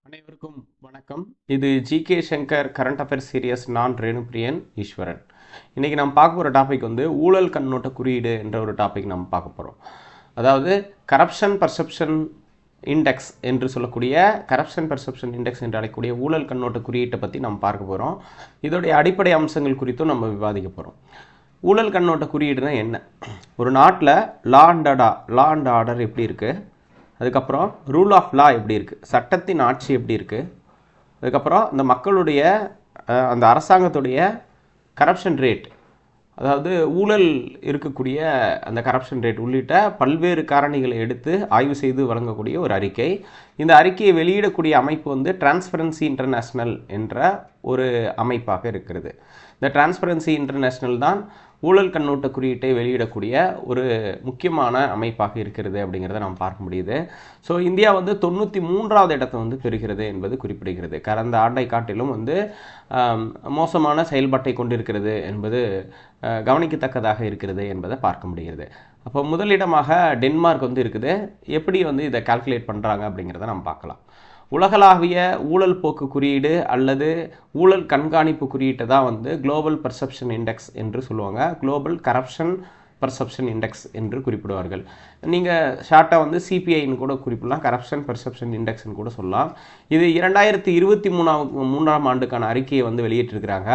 அனைவருக்கும் வணக்கம். இது GK Shankar current affairs series. நான் ரேணுபிரியன் ஈஸ்வரன். இன்றைக்கி நம்ம பார்க்க போகிற டாபிக் ஊழல் கண்ணோட்ட குறியீடு என்ற ஒரு டாபிக் நம்ம பார்க்க போகிறோம். அதாவது கரப்ஷன் பர்செப்ஷன் இண்டெக்ஸ் என்று சொல்லக்கூடிய கரப்ஷன் பர்செப்ஷன் இண்டெக்ஸ் என்று அழைக்கக்கூடிய ஊழல் கண்ணோட்ட குறியீட்டை பற்றி நம்ம பார்க்க போகிறோம். இதோடைய அடிப்படை அம்சங்கள் குறித்தும் நம்ம விவாதிக்க போகிறோம். ஊழல் கண்ணோட்ட குறியீடுனா என்ன? ஒரு நாட்டில் லா அண்ட் ஆர்டர் எப்படி இருக்குது, அதுக்கப்புறம் ரூல் ஆஃப் லா எப்படி இருக்குது, சட்டத்தின் ஆட்சி எப்படி இருக்குது, அதுக்கப்புறம் அந்த மக்களுடைய அந்த அரசாங்கத்துடைய கரப்ஷன் ரேட், அதாவது ஊழல் இருக்கக்கூடிய அந்த கரப்ஷன் ரேட் உள்ளிட்ட பல்வேறு காரணிகளை எடுத்து ஆய்வு செய்து வழங்கக்கூடிய ஒரு அறிக்கை. இந்த அறிக்கையை வெளியிடக்கூடிய அமைப்பு டிரான்ஸ்பரன்சி இன்டர்நேஷ்னல் என்ற ஒரு அமைப்பாக இருக்கிறது. இந்த டிரான்ஸ்பரன்சி இன்டர்நேஷ்னல் தான் ஊழல் கண்ணோட்ட குறியீட்டை வெளியிடக்கூடிய ஒரு முக்கியமான அமைப்பாக இருக்கிறது அப்படிங்கிறத நாம் பார்க்க முடியுது. ஸோ இந்தியா 93வது இடத்தை பெறுகிறது என்பது குறிப்பிடுகிறது. கடந்த ஆண்டை காட்டிலும் மோசமான செயல்பாட்டை கொண்டிருக்கிறது என்பது கவனிக்கத்தக்கதாக இருக்கிறது என்பதை பார்க்க முடிகிறது. அப்போ முதலிடமாக டென்மார்க் இருக்குது. எப்படி இதை கால்குலேட் பண்ணுறாங்க அப்படிங்கிறத நம்ம பார்க்கலாம். உலகளாவிய ஊழல் போக்கு குறியீடு அல்லது ஊழல் கண்காணிப்பு குறியீட்டை தான் குளோபல் பர்செப்ஷன் இண்டெக்ஸ் என்று சொல்லுவாங்க. குளோபல் கரப்ஷன் பர்செப்ஷன் இண்டெக்ஸ் என்று குறிப்பிடுவார்கள். நீங்கள் ஷார்ட்டாக சிபிஐன்னு கூட குறிப்பிடலாம், கரப்ஷன் பர்செப்ஷன் இண்டெக்ஸ்ன்னு கூட சொல்லலாம். இது 2023ஆம் ஆண்டுக்கான அறிக்கையை வெளியிட்டிருக்கிறாங்க.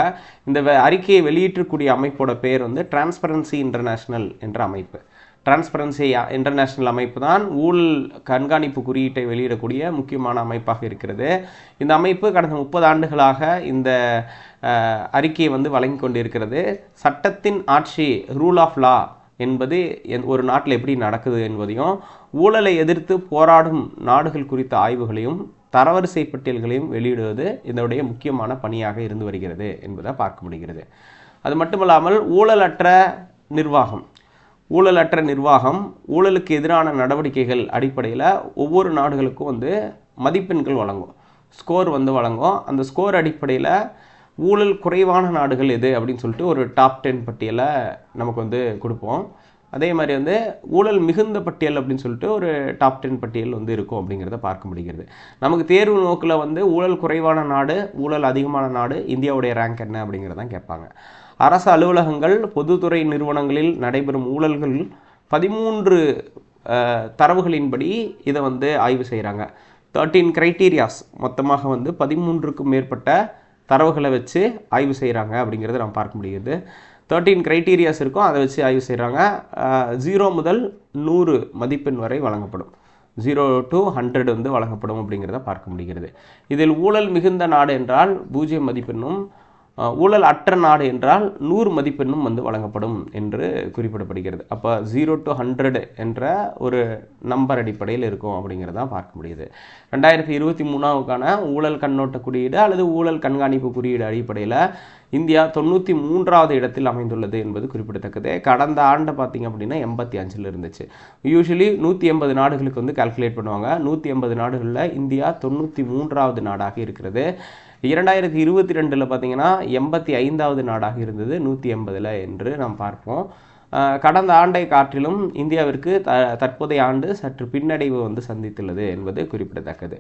இந்த அறிக்கையை வெளியிட்டிருக்கூடிய அமைப்போட பேர் டிரான்ஸ்பரன்சி இன்டர்நேஷ்னல் என்ற அமைப்பு. டிரான்ஸ்பரன்சி இன்டர்நேஷ்னல் அமைப்பு தான் ஊழல் கண்காணிப்பு குறியீட்டை வெளியிடக்கூடிய முக்கியமான அமைப்பாக இருக்கிறது. இந்த அமைப்பு கடந்த 30 ஆண்டுகளாக இந்த அறிக்கையை வழங்கி கொண்டிருக்கிறது. சட்டத்தின் ஆட்சி, ரூல் ஆஃப் லா என்பது ஒரு நாட்டில் எப்படி நடக்குது என்பதையும், ஊழலை எதிர்த்து போராடும் நாடுகள் குறித்த ஆய்வுகளையும் தரவரிசை பட்டியல்களையும் வெளியிடுவது இதனுடைய முக்கியமான பணியாக இருந்து வருகிறது என்பதை பார்க்க முடிகிறது. அது மட்டுமல்லாமல் ஊழலற்ற நிர்வாகம், ஊழலுக்கு எதிரான நடவடிக்கைகள் அடிப்படையில் ஒவ்வொரு நாடுகளுக்கும் மதிப்பெண்கள் வழங்கும், ஸ்கோர் வழங்கும். அந்த ஸ்கோர் அடிப்படையில் ஊழல் குறைவான நாடுகள் எது அப்படின்னு சொல்லிட்டு ஒரு டாப் 10 பட்டியலை நமக்கு கொடுப்போம். அதே மாதிரி ஊழல் மிகுந்த பட்டியல் அப்படின்னு சொல்லிட்டு ஒரு டாப் 10 பட்டியல் இருக்கும் அப்படிங்கிறத பார்க்க முடிகிறது. நமக்கு தேர்வு நோக்கில் ஊழல் குறைவான நாடு, ஊழல் அதிகமான நாடு, இந்தியாவுடைய ரேங்க் என்ன அப்படிங்கிறதான் கேட்பாங்க. அரசு அலுவலகங்கள், பொதுத்துறை நிறுவனங்களில் நடைபெறும் ஊழல்கள் 13 தரவுகளின்படி இதை ஆய்வு செய்கிறாங்க. 13 கிரைட்டீரியாஸ், மொத்தமாக 13க்கும் மேற்பட்ட தரவுகளை வச்சு ஆய்வு செய்கிறாங்க அப்படிங்கிறத நம்ம பார்க்க முடியுது. 13 கிரைட்டீரியாஸ் இருக்கும், அதை வச்சு ஆய்வு செய்கிறாங்க. 0 முதல் 100 மதிப்பெண் வரை வழங்கப்படும். 0 to 100 வழங்கப்படும் அப்படிங்கிறத பார்க்க முடிகிறது. இதில் ஊழல் மிகுந்த நாடு என்றால் 0 மதிப்பெண்ணும், ஊழல் அற்ற நாடு என்றால் 100 மதிப்பெண்ணும் வழங்கப்படும் என்று குறிப்பிடப்படுகிறது. அப்போ 0 to 100 என்ற ஒரு நம்பர் அடிப்படையில் இருக்கும் அப்படிங்கிறதான் பார்க்க முடியுது. 2023க்கான ஊழல் கண்ணோட்ட குறியீடு அல்லது ஊழல் கண்காணிப்பு குறியீடு அடிப்படையில் இந்தியா 93வது இடத்தில் அமைந்துள்ளது என்பது குறிப்பிடத்தக்கது. கடந்த ஆண்டை பார்த்திங்க அப்படின்னா 85ல் இருந்துச்சு. யூஸ்வலி 180 நாடுகளுக்கு கால்குலேட் பண்ணுவாங்க. 180 நாடுகளில் இந்தியா 93வது நாடாக இருக்கிறது. 2022 பார்த்திங்கன்னா 85வது நாடாக இருந்தது 180ல் என்று நாம் பார்ப்போம். கடந்த ஆண்டை காட்டிலும் இந்தியாவிற்கு தற்போதைய ஆண்டு சற்று பின்னடைவு சந்தித்துள்ளது என்பது குறிப்பிடத்தக்கது.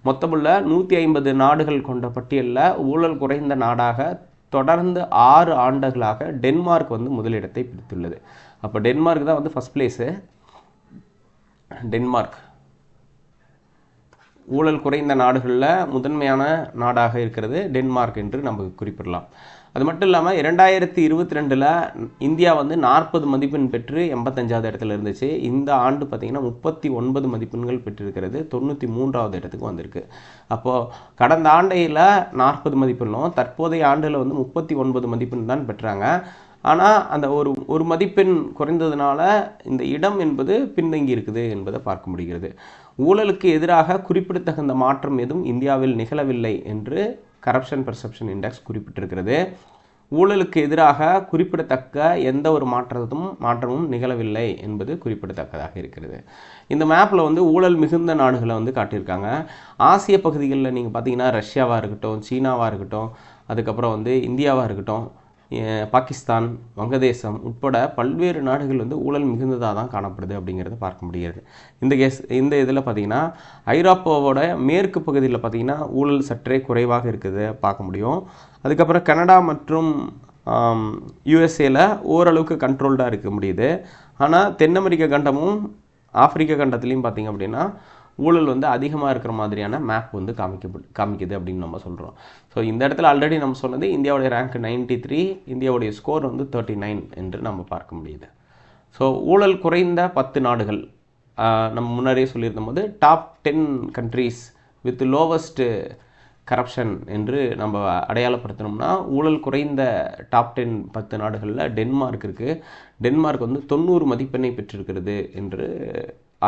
மொத்தமுள்ள 150 நாடுகள் கொண்ட பட்டியலில் ஊழல் குறைந்த நாடாக தொடர்ந்து 6 ஆண்டுகளாக டென்மார்க் முதலிடத்தை பிடித்துள்ளது. அப்போ டென்மார்க் தான் ஃபர்ஸ்ட் பிளேஸு. டென்மார்க் ஊழல் குறைந்த நாடுகளில் முதன்மையான நாடாக இருக்கிறது டென்மார்க் என்று நம்ம குறிப்பிடலாம். அது மட்டும் இல்லாமல் 2022 இந்தியா 40 மதிப்பெண் பெற்று 85வது இடத்துல இருந்துச்சு. இந்த ஆண்டு பார்த்திங்கன்னா 39 மதிப்பெண்கள் பெற்றிருக்கிறது, 93வது இடத்துக்கு வந்திருக்கு. அப்போது கடந்த ஆண்டையில் 40 மதிப்பெண்ணும் தற்போதைய ஆண்டில் 39 மதிப்பெண் தான் பெற்றாங்க. ஆனால் அந்த ஒரு மதிப்பெண் குறைந்ததுனால இந்த இடம் என்பது பின்தங்கி இருக்குது என்பதை பார்க்க முடிகிறது. ஊழலுக்கு எதிராக குறிப்பிடத்தகுந்த மாற்றம் எதுவும் இந்தியாவில் நிகழவில்லை என்று கரப்ஷன் பர்செப்ஷன் இண்டெக்ஸ் குறிப்பிட்டிருக்கிறது. ஊழலுக்கு எதிராக குறிப்பிடத்தக்க எந்த ஒரு மாற்றமும் நிகழவில்லை என்பது குறிப்பிடத்தக்கதாக இருக்கிறது. இந்த மேப்பில் ஊழல் மிகுந்த நாடுகளை காட்டியிருக்காங்க. ஆசிய பகுதிகளில் நீங்கள் பார்த்தீங்கன்னா ரஷ்யாவாக இருக்கட்டும், சீனாவாக இருக்கட்டும், அதுக்கப்புறம் இந்தியாவாக இருக்கட்டும், பாகிஸ்தான், வங்கதேசம் உட்பட பல்வேறு நாடுகள் வந்து ஊழல் மிகுந்ததாக தான் காணப்படுது அப்படிங்கிறத பார்க்க முடியாது. இந்த இதில் பார்த்திங்கன்னா ஐரோப்பாவோட மேற்கு பகுதியில் பார்த்திங்கன்னா ஊழல் சற்றே குறைவாக இருக்குது பார்க்க முடியும். அதுக்கப்புறம் கனடா மற்றும் யூஎஸ்ஏல ஓரளவுக்கு கண்ட்ரோல்டாக இருக்க முடியுது. ஆனால் தென் அமெரிக்க கண்டமும் ஆப்பிரிக்க கண்டத்துலேயும் பார்த்திங்க அப்படின்னா ஊழல் வந்து அதிகமாக இருக்கிற மாதிரியான மேப் வந்து காமிக்குது அப்படின்னு நம்ம சொல்கிறோம். ஸோ இந்த இடத்துல ஆல்ரெடி நம்ம சொன்னது இந்தியாவுடைய ரேங்க் 93, இந்தியாவுடைய ஸ்கோர் வந்து 39 என்று நம்ம பார்க்க முடியுது. ஸோ ஊழல் குறைந்த 10 நாடுகள் நம்ம முன்னாடியே சொல்லியிருந்த போது top 10 countries with lowest corruption என்று நம்ம அடையாளப்படுத்தணும்னா ஊழல் குறைந்த டாப் 10 நாடுகளில் டென்மார்க் இருக்குது. டென்மார்க் வந்து 90 மதிப்பெண்ணை பெற்றிருக்கிறது என்று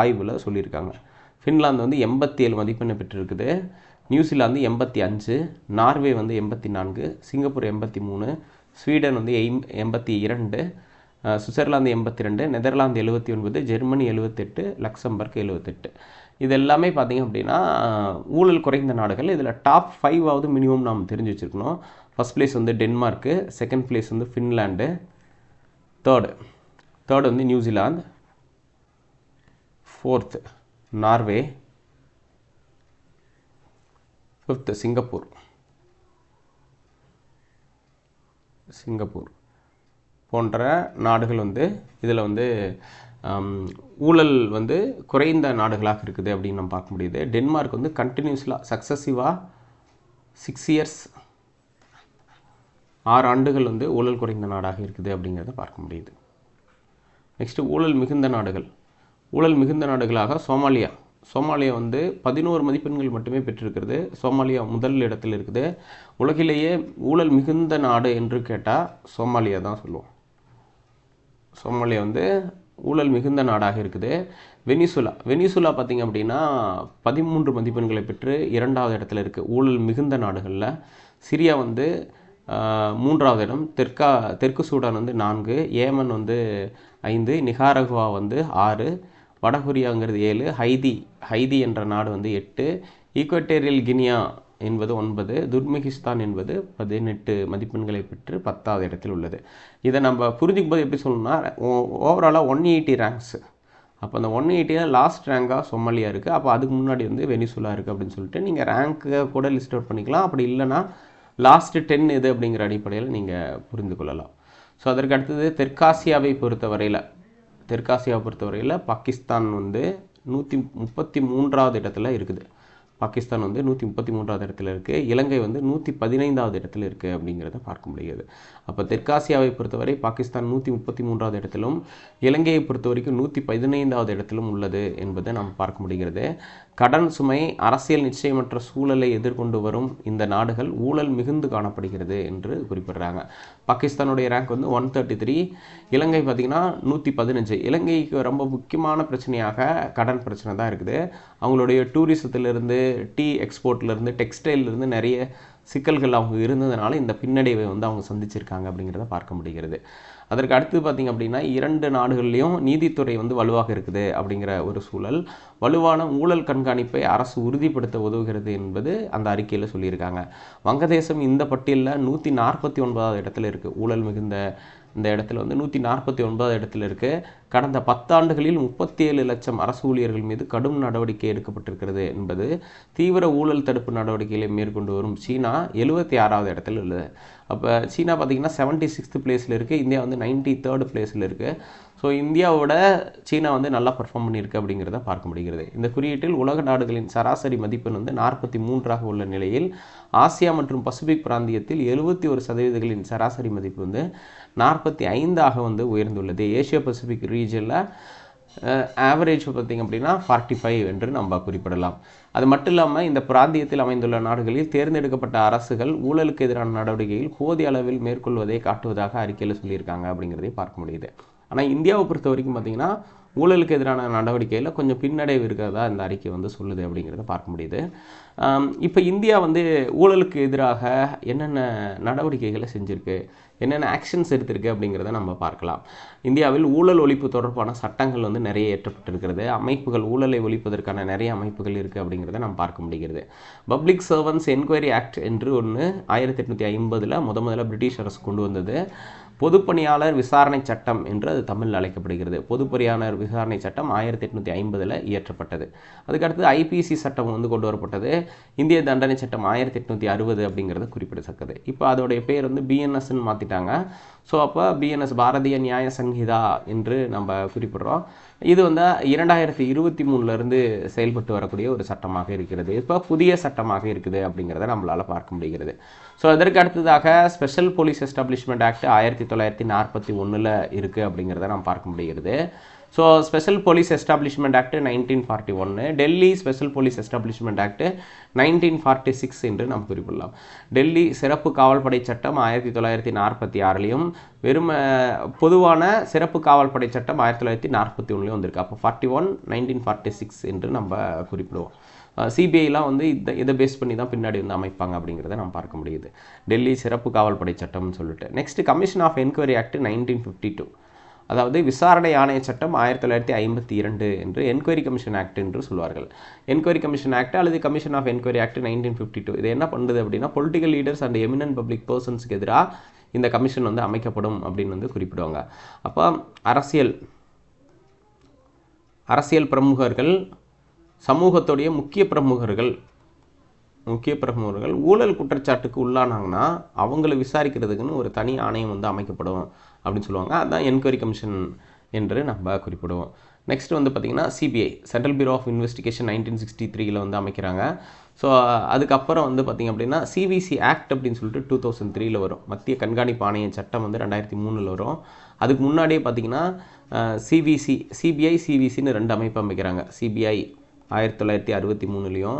ஆய்வில் சொல்லியிருக்காங்க. ஃபின்லாந்து வந்து 87 மதிப்பெண்ணை பெற்றிருக்குது. நியூசிலாந்து 85, நார்வே வந்து 84, சிங்கப்பூர் 83, ஸ்வீடன் வந்து 82, சுவிட்சர்லாந்து 82, நெதர்லாந்து 79, ஜெர்மனி 78, லக்சம்பர்க் 78. இது எல்லாமே பார்த்திங்க அப்படின்னா ஊழல் குறைந்த நாடுகள். இதில் டாப் 5 மினிமம் நாம் தெரிஞ்சு வச்சுருக்கணும். ஃபஸ்ட் பிளேஸ் வந்து டென்மார்க்கு, செகண்ட் பிளேஸ் வந்து ஃபின்லாண்டு, தேர்டு வந்து New Zealand, fourth Norway, fifth Singapore போன்ற நாடுகள் வந்து இதில் வந்து ஊழல் வந்து குறைந்த நாடுகளாக இருக்குது அப்படின்னு நம்ம பார்க்க முடியுது. டென்மார்க் வந்து கண்டினியூஸ்லாக சக்ஸஸிவாக 6 இயர்ஸ் 6 ஆண்டுகள் வந்து ஊழல் குறைந்த நாடாக இருக்குது அப்படிங்கிறத பார்க்க முடியுது. நெக்ஸ்ட்டு ஊழல் மிகுந்த நாடுகள். ஊழல் மிகுந்த நாடுகளாக சோமாலியா வந்து 11 மதிப்பெண்கள் மட்டுமே பெற்றிருக்கிறது. சோமாலியா முதல் இடத்தில் இருக்குது. உலகிலேயே ஊழல் மிகுந்த நாடு என்று கேட்டால் சோமாலியா தான் சொல்லுவோம். சோமாலியா வந்து ஊழல் மிகுந்த நாடாக இருக்குது. வெனிசுலா பார்த்திங்க அப்படின்னா 13 மதிப்பெண்களை பெற்று 2வது இடத்துல இருக்குது ஊழல் மிகுந்த நாடுகளில். சிரியா வந்து 3வது இடம், தெற்கு சூடான் வந்து 4, ஏமன் வந்து 5, நிகாரகுவா வந்து 6, வடகொரியாங்கிறது 7, ஹைதி என்ற நாடு வந்து 8, ஈக்வட்டோரியல் கினியா என்பது 9, துர்மெகிஸ்தான் என்பது 18 மதிப்பெண்களை பெற்று 10வது இடத்தில் உள்ளது. இதை நம்ம புரிஞ்சுக்கும் போது எப்படி சொல்லணும்னா ஓவராலாக 180 ரேங்க்ஸ். அப்போ அந்த 180 லாஸ்ட் ரேங்காக சோமாலியா இருக்குது. அப்போ அதுக்கு முன்னாடி வந்து வெனிசுலா இருக்குது அப்படின்னு சொல்லிட்டு நீங்கள் ரேங்க்கை கூட லிஸ்ட் அவுட் பண்ணிக்கலாம். அப்படி இல்லைனா லாஸ்ட்டு 10 எது அப்படிங்கிற அடிப்படையில் நீங்கள் புரிந்து கொள்ளலாம். ஸோ அதற்கு அடுத்தது தெற்காசியாவை பொறுத்தவரையில் பாகிஸ்தான் வந்து 133வது இடத்துல இருக்குது. பாகிஸ்தான் வந்து 133வது இடத்துல இருக்குது. இலங்கை வந்து 115வது இடத்துல இருக்குது அப்படிங்கிறத பார்க்க முடியாது. அப்போ தெற்காசியாவை பொறுத்தவரை பாகிஸ்தான் 133வது இடத்திலும் இலங்கையை பொறுத்த வரைக்கும் 115வது இடத்திலும் உள்ளது என்பதை நாம் பார்க்க முடிகிறது. கடன் சுமை, அரசியல் நிச்சயமற்ற சூழலை எதிர்கொண்டு வரும் இந்த நாடுகள் ஊழல் மிகுந்து காணப்படுகிறது என்று குறிப்பிடுறாங்க. பாகிஸ்தானுடைய ரேங்க் வந்து 133, இலங்கை பார்த்திங்கன்னா 115. இலங்கைக்கு ரொம்ப முக்கியமான பிரச்சனையாக கடன் பிரச்சனை தான் இருக்குது. அவங்களுடைய டூரிசத்திலிருந்து, டீ எக்ஸ்போர்ட்லேருந்து, டெக்ஸ்டைல்லேருந்து நிறைய சிக்கல்கள் அவங்க இருந்ததுனால இந்த பின்னடைவை வந்து அவங்க சந்திச்சிருக்காங்க அப்படிங்கிறத பார்க்க முடிகிறது. அதற்கு அடுத்து பார்த்திங்க அப்படின்னா 2 நாடுகள்லேயும் நீதித்துறை வந்து வலுவாக இருக்குது அப்படிங்கிற ஒரு சூழல். வலுவான ஊழல் கண்காணிப்பை அரசு உறுதிப்படுத்த உதவுகிறது என்பது அந்த அறிக்கையில் சொல்லியிருக்காங்க. வங்கதேசம் இந்த பட்டியலில் 149வது இடத்துல இருக்குது. ஊழல் மிகுந்த இந்த இடத்துல வந்து 149வது இடத்துல இருக்குது. கடந்த 10 ஆண்டுகளில் 37 லட்சம் அரசு ஊழியர்கள் மீது கடும் நடவடிக்கை எடுக்கப்பட்டிருக்கிறது என்பது தீவிர ஊழல் தடுப்பு நடவடிக்கைகளை மேற்கொண்டு வரும் சீனா 76வது இடத்துல உள்ளது. அப்போ சீனா பார்த்திங்கன்னா 76th பிளேஸில் இருக்குது. இந்தியா வந்து 93rd பிளேஸில் இருக்குது. ஸோ இந்தியாவோட சீனா வந்து நல்லா பர்ஃபார்ம் பண்ணியிருக்கு அப்படிங்கிறத பார்க்க முடிகிறது. இந்த குறியீட்டில் உலக நாடுகளின் சராசரி மதிப்பெண் வந்து 43ஆக உள்ள நிலையில் ஆசியா மற்றும் பசிபிக் பிராந்தியத்தில் 71% சராசரி மதிப்பு வந்து 45ஆக வந்து உயர்ந்துள்ளது. ஏஷியா பசிபிக் ரீஜனில் ஆவரேஜ் பார்த்திங்க அப்படின்னா 45 என்று நம்ம குறிப்பிடலாம். அது மட்டும் இல்லாமல் இந்த பிராந்தியத்தில் அமைந்துள்ள நாடுகளில் தேர்ந்தெடுக்கப்பட்ட அரசுகள் ஊழலுக்கு எதிரான நடவடிக்கையில் போதிய அளவில் மேற்கொள்வதை காட்டுவதாக அறிக்கையில் சொல்லியிருக்காங்க அப்படிங்கிறதை பார்க்க முடியுது. ஆனால் இந்தியாவை பொறுத்த வரைக்கும் பார்த்திங்கன்னா ஊழலுக்கு எதிரான நடவடிக்கையில் கொஞ்சம் பின்னடைவு இருக்கிறதா இந்த அறிக்கை வந்து சொல்லுது அப்படிங்கிறத பார்க்க முடியுது. இப்போ இந்தியா வந்து ஊழலுக்கு எதிராக என்னென்ன நடவடிக்கைகளை செஞ்சுருக்கு, என்னென்ன ஆக்ஷன்ஸ் எடுத்திருக்கு அப்படிங்கிறத நம்ம பார்க்கலாம். இந்தியாவில் ஊழல் ஒழிப்பு தொடர்பான சட்டங்கள் வந்து நிறைய இயற்றப்பட்டிருக்கிறது. அமைப்புகள், ஊழலை ஒழிப்பதற்கான நிறைய அமைப்புகள் இருக்குது அப்படிங்கிறத நம்ம பார்க்க முடிகிறது. பப்ளிக் சர்வன்ஸ் என்கொயரி ஆக்ட் என்று ஒன்று 1850 முதல்ல பிரிட்டிஷ் அரசு கொண்டு வந்தது. பொதுப்பணியாளர் விசாரணை சட்டம் என்று அது தமிழில் அழைக்கப்படுகிறது. பொதுப்பணியாளர் விசாரணை சட்டம் 1850 இயற்றப்பட்டது. அதுக்கடுத்து ஐபிசி சட்டம் வந்து கொண்டு வரப்பட்டது. இந்திய தண்டனை சட்டம் 1860 அப்படிங்கிறது குறிப்பிடத்தக்கது. இப்போ அதோடைய பேர் வந்து பிஎன்எஸ்ன்னு மாற்றிட்டாங்க. ஸோ அப்போ பிஎன்எஸ் பாரதிய நியாய சங்கீதா என்று நம்ம குறிப்பிடுறோம். இது வந்து 2023 செயல்பட்டு வரக்கூடிய ஒரு சட்டமாக இருக்கிறது. இப்போ புதிய சட்டமாக இருக்குது அப்படிங்கிறத நம்மளால் பார்க்க முடிகிறது. ஸோ அதற்கு அடுத்ததாக ஸ்பெஷல் போலீஸ் எஸ்டாப்ளிஷ்மெண்ட் ஆக்ட் 1941 இருக்குது அப்படிங்கிறத நாம் பார்க்க முடிகிறது. So special police establishment act 1941, Delhi special police establishment act 1946 என்று நாம் குறிப்பிடலாம். டெல்லி சிறப்பு காவல்படை சட்டம் 1946 வெறும் பொதுவான சிறப்பு காவல்படை சட்டம் 1941 வந்திருக்கு. அப்போ 41 1946 என்று நம்ம குறிப்பிடுவோம். சிபிஐலாம் வந்து இதை பேஸ் பண்ணி தான் பின்னாடி வந்து அமைப்பாங்க அப்படிங்கிறத நம்ம பார்க்க முடியுது. டெல்லி சிறப்பு காவல்படை சட்டம்னு சொல்லிட்டு. Next commission of enquiry act 1952, அதாவது விசாரணை ஆணைய சட்டம் 1952 என்று என்கொயரி கமிஷன் ஆக்ட் என்று சொல்வார்கள். என்கொயரி கமிஷன் ஆக்ட் அல்லது கமிஷன் ஆஃப் என்கொயரி ஆக்ட் 1952 இது என்ன பண்ணுது அப்படின்னா, political leaders and eminent public பர்சன்ஸ்க்கு எதிராக இந்த கமிஷன் வந்து அமைக்கப்படும் அப்படின்னு வந்து குறிப்பிடுவாங்க. அப்போ அரசியல் பிரமுகர்கள், சமூகத்துடைய முக்கிய பிரமுகர்கள் ஊழல் குற்றச்சாட்டுக்கு உள்ளானாங்கன்னா அவங்கள விசாரிக்கிறதுக்குன்னு ஒரு தனி ஆணையம் வந்து அமைக்கப்படும் அப்படின்னு சொல்லுவாங்க. அதுதான் என்கொயரி கமிஷன் என்று நம்ம குறிப்பிடுவோம். நெக்ஸ்ட் வந்து பார்த்திங்கன்னா CBI, central bureau of investigation 1963 வந்து அமைக்கிறாங்க. ஸோ அதுக்கப்புறம் வந்து பார்த்திங்க அப்படின்னா சிவிசி ஆக்ட் அப்படின்னு சொல்லிட்டு 2003 வரும். மத்திய கண்காணிப்பு ஆணைய சட்டம் வந்து 2003 வரும். அதுக்கு முன்னாடியே பார்த்திங்கன்னா சிபிஐ சிவிசின்னு 2 அமைப்பு அமைக்கிறாங்க. CBI 1963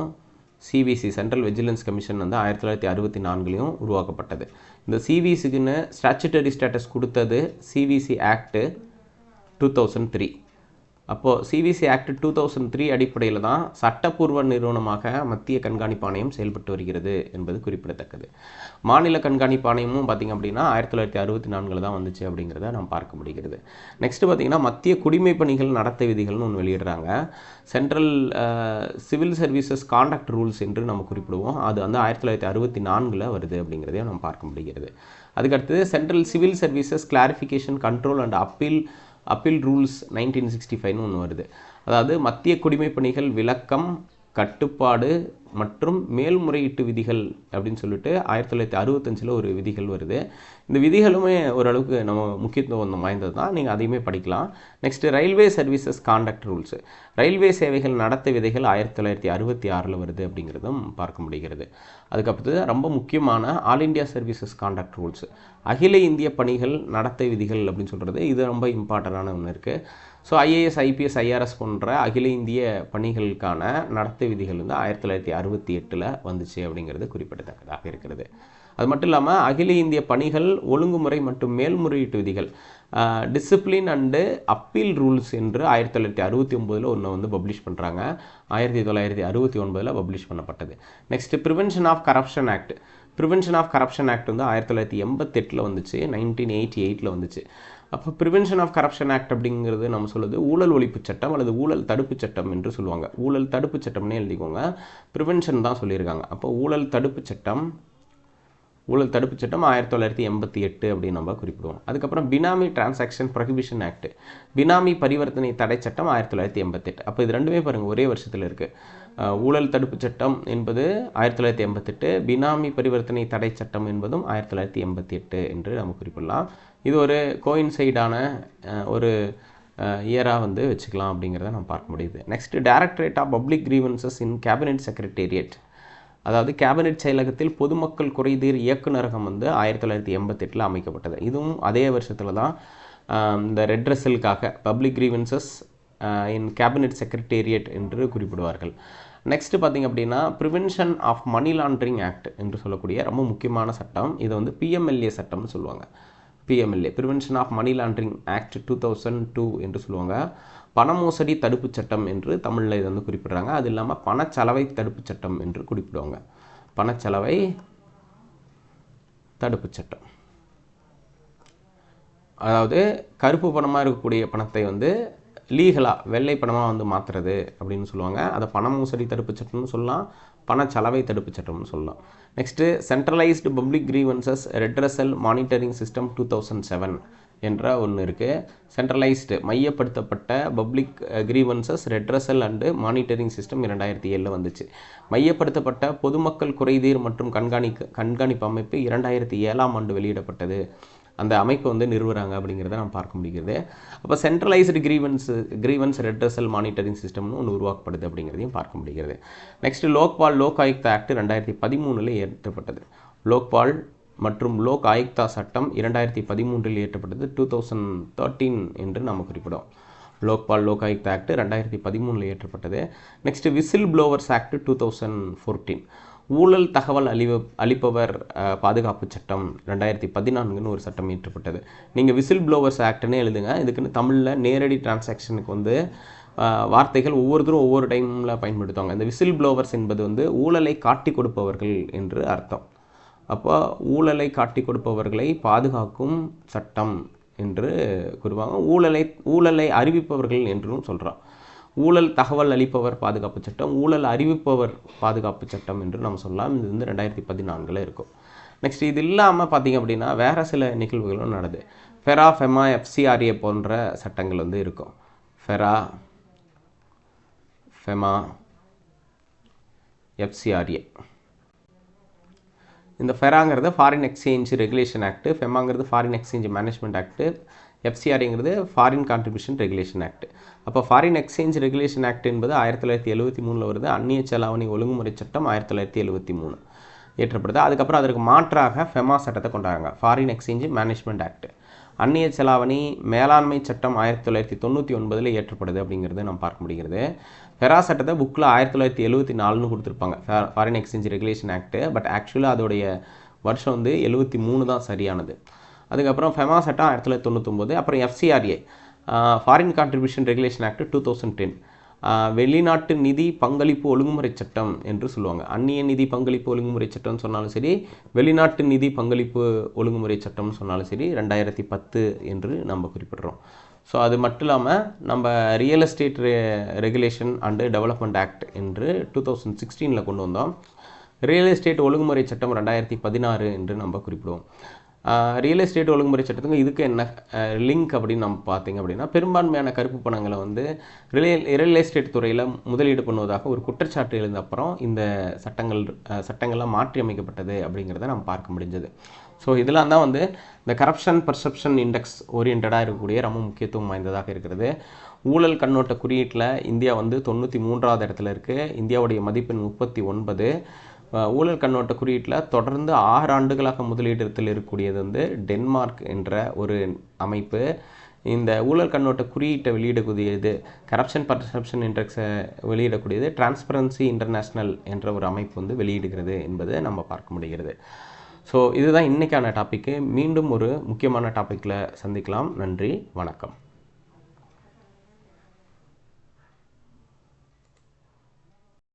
CVC central vigilance commission வந்து 1964 உருவாக்கப்பட்டது. இந்த சிவிசிக்குன்னு ஸ்டாச்சுட்டரி ஸ்டேட்டஸ் கொடுத்தது சிவிசி ஆக்ட் 2003. அப்போது சிவிசி ஆக்ட் 2003 அடிப்படையில் தான் சட்டப்பூர்வ நிறுவனமாக மத்திய கண்காணிப்பு ஆணையம் செயல்பட்டு வருகிறது என்பது குறிப்பிடத்தக்கது. மாநில கண்காணிப்பு ஆணையமும் பார்த்திங்க அப்படின்னா 1964 தான் வந்துச்சு அப்படிங்கிறத நாம் பார்க்க முடிகிறது. நெக்ஸ்ட்டு பார்த்திங்கன்னா மத்திய குடிமை பணிகள் நடத்தை விதிகள்னு ஒன்று வெளியிடுறாங்க. Central civil services conduct rules என்று நம்ம குறிப்பிடுவோம். அது வந்து 1964 வருது அப்படிங்கிறதையும் நம்ம பார்க்க முடிகிறது. அதுக்கடுத்தது central civil services clarification control and appeal rules 1965 ஒன்று வருது. அதாவது மத்திய குடிமை பணிகள் விளக்கம், கட்டுப்பாடு மற்றும் மேல்முறையீட்டு விதிகள் அப்படின்னு சொல்லிட்டு 1965 ஒரு விதிகள் வருது. இந்த விதிகளுமே ஓரளவுக்கு நம்ம முக்கியத்துவம் வாய்ந்தது தான், நீங்கள் அதையுமே படிக்கலாம். Next railway services conduct rules, railway சேவைகள் நடத்தை விதிகள் 1966 வருது அப்படிங்கிறதும் பார்க்க முடிகிறது. அதுக்கப்புறம் ரொம்ப முக்கியமான all India services conduct rules, அகில இந்திய பணிகள் நடத்தை விதிகள் அப்படின்னு சொல்கிறது, இது ரொம்ப இம்பார்ட்டண்டான ஒன்று இருக்குது. ஸோ ஐஏஎஸ், ஐபிஎஸ், ஐஆர்எஸ் போன்ற அகில இந்திய பணிகளுக்கான நடத்தை விதிகள் வந்து 1968 வந்துச்சு அப்படிங்கிறது குறிப்பிடத்தக்கதாக இருக்கிறது. அது மட்டும் இல்லாமல் அகில இந்திய பணிகள் ஒழுங்குமுறை மற்றும் மேல்முறையீட்டு விதிகள், டிசிப்ளின் அண்டு அப்பீல் ரூல்ஸ் என்று 1969 ஒன்று வந்து பப்ளிஷ் பண்ணுறாங்க. 1969 பப்ளிஷ் பண்ணப்பட்டது. Next prevention of corruption act வந்து 1988 வந்துச்சு, 1988 வந்துச்சு. அப்போ ப்ரிவென்ஷன் ஆஃப் கரப்ஷன் ஆக்ட் அப்படிங்கிறது நம்ம சொல்லுது ஊழல் ஒழிப்பு சட்டம் அல்லது ஊழல் தடுப்பு சட்டம் என்று சொல்லுவாங்க. ஊழல் தடுப்பு சட்டம்னே எழுதிக்கோங்க, ப்ரிவென்ஷன் தான் சொல்லியிருக்காங்க. அப்போ ஊழல் தடுப்பு சட்டம் 1988 அப்படின்னு நம்ம குறிப்பிடுவோம். அதுக்கப்புறம் பினாமி டிரான்சாக்ஷன் ப்ரொஹிபிஷன் ஆக்ட், பினாமி பரிவர்த்தனை தடை சட்டம் 1988. அப்போ இது ரெண்டுமே பாருங்கள் ஒரே வருஷத்தில் இருக்குது. ஊழல் தடுப்பு சட்டம் என்பது 1988, பினாமி பரிவர்த்தனை தடை சட்டம் என்பதும் 1988 என்று நம்ம குறிப்பிடலாம். இது ஒரு கோயின்சைடான ஒரு இயராக வந்து வச்சுக்கலாம் அப்படிங்கிறத நம்ம பார்க்க முடியுது. Next directorate of public grievances in cabinet secretariat, அதாவது கேபினெட் செயலகத்தில் பொதுமக்கள் குறைதீர் இயக்குநரகம் வந்து 1988 அமைக்கப்பட்டது. இதுவும் அதே வருஷத்தில் தான் இந்த ரெட்ரஸலுக்காக public grievances in cabinet secretariat என்று குறிப்பிடுவார்கள். நெக்ஸ்ட்டு பார்த்திங்க அப்படின்னா prevention of money laundering act என்று சொல்லக்கூடிய ரொம்ப முக்கியமான சட்டம். இதை வந்து பிஎம்எல்ஏ சட்டம்னு சொல்லுவாங்க. PMLA prevention of money laundering act 2002 என்று சொல்லுவாங்க. பண மோசடி தடுப்புச் சட்டம் என்று தமிழில் இது வந்து குறிப்பிடுறாங்க. அது இல்லாமல் பணச்சலவை தடுப்புச் சட்டம் என்று குறிப்பிடுவாங்க. பணச்சலவை தடுப்புச் சட்டம், அதாவது கருப்பு பணமாக இருக்கக்கூடிய பணத்தை வந்து லீகலாக வெள்ளை பணமாக வந்து மாற்றுறது அப்படின்னு சொல்லுவாங்க. அதை பண மோசடி தடுப்புச் சட்டம்னு சொல்லலாம், பணச்சலவை தடுப்புச் சட்டம்னு சொல்லலாம். Next centralised public grievances redressal monitoring system 2007 என்ற ஒன்று இருக்குது. சென்ட்ரலைஸ்டு மையப்படுத்தப்பட்ட public grievances redressal and monitoring system 2007 வந்துச்சு. மையப்படுத்தப்பட்ட பொதுமக்கள் குறைதீர் மற்றும் கண்காணிப்பு அமைப்பு 2007 வெளியிடப்பட்டது. அந்த அமைப்பை வந்து நிறுவுறாங்க அப்படிங்கிறத நம்ம பார்க்க முடிகிறது. அப்போ சென்ட்ரலைஸ்டு கிரீவன்ஸ் ரெட்ரஸல் மானிட்டரிங் சிஸ்டம்னு ஒன்று உருவாக்கப்படுது அப்படிங்கிறதையும் பார்க்க முடிகிறது. Next Lokpal Lok Ayukta act 2013 இயற்றப்பட்டது. லோக்பால் மற்றும் லோக் ஆயுக்தா சட்டம் 2013 இயற்றப்பட்டது. 2013 என்று நாம் குறிப்பிடும். லோக்பால் லோக் ஆயுக்தா ஆக்ட் 2013 இயற்றப்பட்டது. Next whistle blowers act 2014. ஊழல் தகவல் அளிப்பவர் பாதுகாப்பு சட்டம் 2014 ஒரு சட்டம் இயற்றப்பட்டது. நீங்கள் விசில் ப்ளோவர்ஸ் ஆக்ட்னே எழுதுங்க. இதுக்குன்னு தமிழில் நேரடி டிரான்சாக்ஷனுக்கு வந்து வார்த்தைகள் ஒவ்வொருத்தரும் ஒவ்வொரு டைமில் பயன்படுத்துவாங்க. இந்த விசில் ப்ளோவர்ஸ் என்பது வந்து ஊழலை காட்டி கொடுப்பவர்கள் என்று அர்த்தம். அப்போ ஊழலை காட்டி கொடுப்பவர்களை பாதுகாக்கும் சட்டம் என்று கூறுவாங்க. ஊழலை அறிவிப்பவர்கள் என்றும் சொல்கிறோம். ஊழல் தகவல் அளிப்பவர் பாதுகாப்பு சட்டம், ஊழல் அறிவிப்பவர் பாதுகாப்பு சட்டம் என்று நம்ம சொல்லலாம். இது வந்து 2014 இருக்கும். நெக்ஸ்ட் இது இல்லாமல் பார்த்திங்க அப்படின்னா வேறு சில நிகழ்வுகளும் நடக்குது. ஃபெரா, ஃபெமா, FCRA போன்ற சட்டங்கள் வந்து இருக்கும். FERA, FEMA, FCRA. இந்த ஃபெராங்கிறது ஃபாரின் எக்ஸ்சேஞ்ச் ரெகுலேஷன் ஆக்ட், ஃபெமாங்கிறது ஃபாரின் எக்ஸ்சேஞ்ச் மேனேஜ்மெண்ட் ஆக்ட், FCRAங்கிறது ஃபாரின் கான்ட்ரிபியூஷன் ரெகுலேஷன் ஆக்ட். அப்போ ஃபாரின் எக்ஸ்சேஞ்ச் ரெகுலேஷன் ஆக்ட் என்பது 1973 வருது. அந்நிய செலாவணி ஒழுங்குமுறை சட்டம் 1973 இயற்றப்படுது. அதுக்கப்புறம் அதற்கு மாற்றாக ஃபெமா சட்டத்தை கொண்டாங்க, ஃபாரின் எக்ஸ்சேஞ்ச் மேனேஜ்மெண்ட் ஆக்ட். அந்நிய செலாவணி மேலாண்மை சட்டம் 1999 இயற்றப்படுது அப்படிங்கிறது நம்ம பார்க்க முடிகிறது. ஃபெரா சட்டத்தை புக்கில் 1974 கொடுத்துருப்பாங்க, foreign exchange regulation act. But ஆக்சுவலாக அதோடைய வருஷம் வந்து 73 தான் சரியானது. அதுக்கப்புறம் ஃபெமா சட்டம் 1999. அப்புறம் FCRA foreign contribution regulation act 2010 வெளிநாட்டு நிதி பங்களிப்பு ஒழுங்குமுறை சட்டம் என்று சொல்லுவாங்க. அந்நிய நிதி பங்களிப்பு ஒழுங்குமுறை சட்டம்னு சொன்னாலும் சரி, வெளிநாட்டு நிதி பங்களிப்பு ஒழுங்குமுறை சட்டம்னு சொன்னாலும் சரி 2010 என்று நம்ம குறிப்பிடுறோம். ஸோ அது மட்டும் இல்லாமல் நம்ம real estate regulation and development act என்று 2016 கொண்டு வந்தோம். ரியல் எஸ்டேட் ஒழுங்குமுறை சட்டம் 2016 என்று நம்ம குறிப்பிடுவோம். ரியல் எஸ்டேட் ஒழுங்குமுறை சட்டத்துக்கு இதுக்கு என்ன லிங்க் அப்படின்னு நம்ம பார்த்திங்க அப்படின்னா, பெரும்பான்மையான கருப்பு பணங்களை வந்து ரியல் எஸ்டேட் துறையில் முதலீடு பண்ணுவதாக ஒரு குற்றச்சாட்டு எழுந்த அப்புறம் இந்த சட்டங்கள்லாம் மாற்றி அமைக்கப்பட்டது அப்படிங்கிறத நம்ம பார்க்க முடிஞ்சது. ஸோ இதெல்லாம் தான் வந்து இந்த கரப்ஷன் பர்செப்ஷன் இண்டெக்ஸ் ஓரியன்டாக இருக்கக்கூடிய ரொம்ப முக்கியத்துவம் வாய்ந்ததாக இருக்கிறது. ஊழல் கண்ணோட்ட குறியீட்டில் இந்தியா வந்து 93வது இடத்துல இருக்குது. இந்தியாவுடைய மதிப்பெண் 39. ஊழல் கண்ணோட்ட குறியீட்டில் தொடர்ந்து 6 ஆண்டுகளாக முதலிடத்தில் இருக்கக்கூடியது வந்து டென்மார்க் என்ற ஒரு அமைப்பு. இந்த ஊழல் கண்ணோட்ட குறியீட்டை வெளியிடக்கூடியது, கரப்ஷன் பர்செப்ஷன் இண்டெக்ஸை வெளியிடக்கூடியது டிரான்ஸ்பரன்சி இன்டர்நேஷ்னல் என்ற ஒரு அமைப்பு வந்து வெளியிடுகிறது என்பதை நம்ம பார்க்க முடிகிறது. ஸோ இதுதான் இன்றைக்கான டாப்பிக்கு. மீண்டும் ஒரு முக்கியமான டாப்பிக்கில் சந்திக்கலாம். நன்றி, வணக்கம்.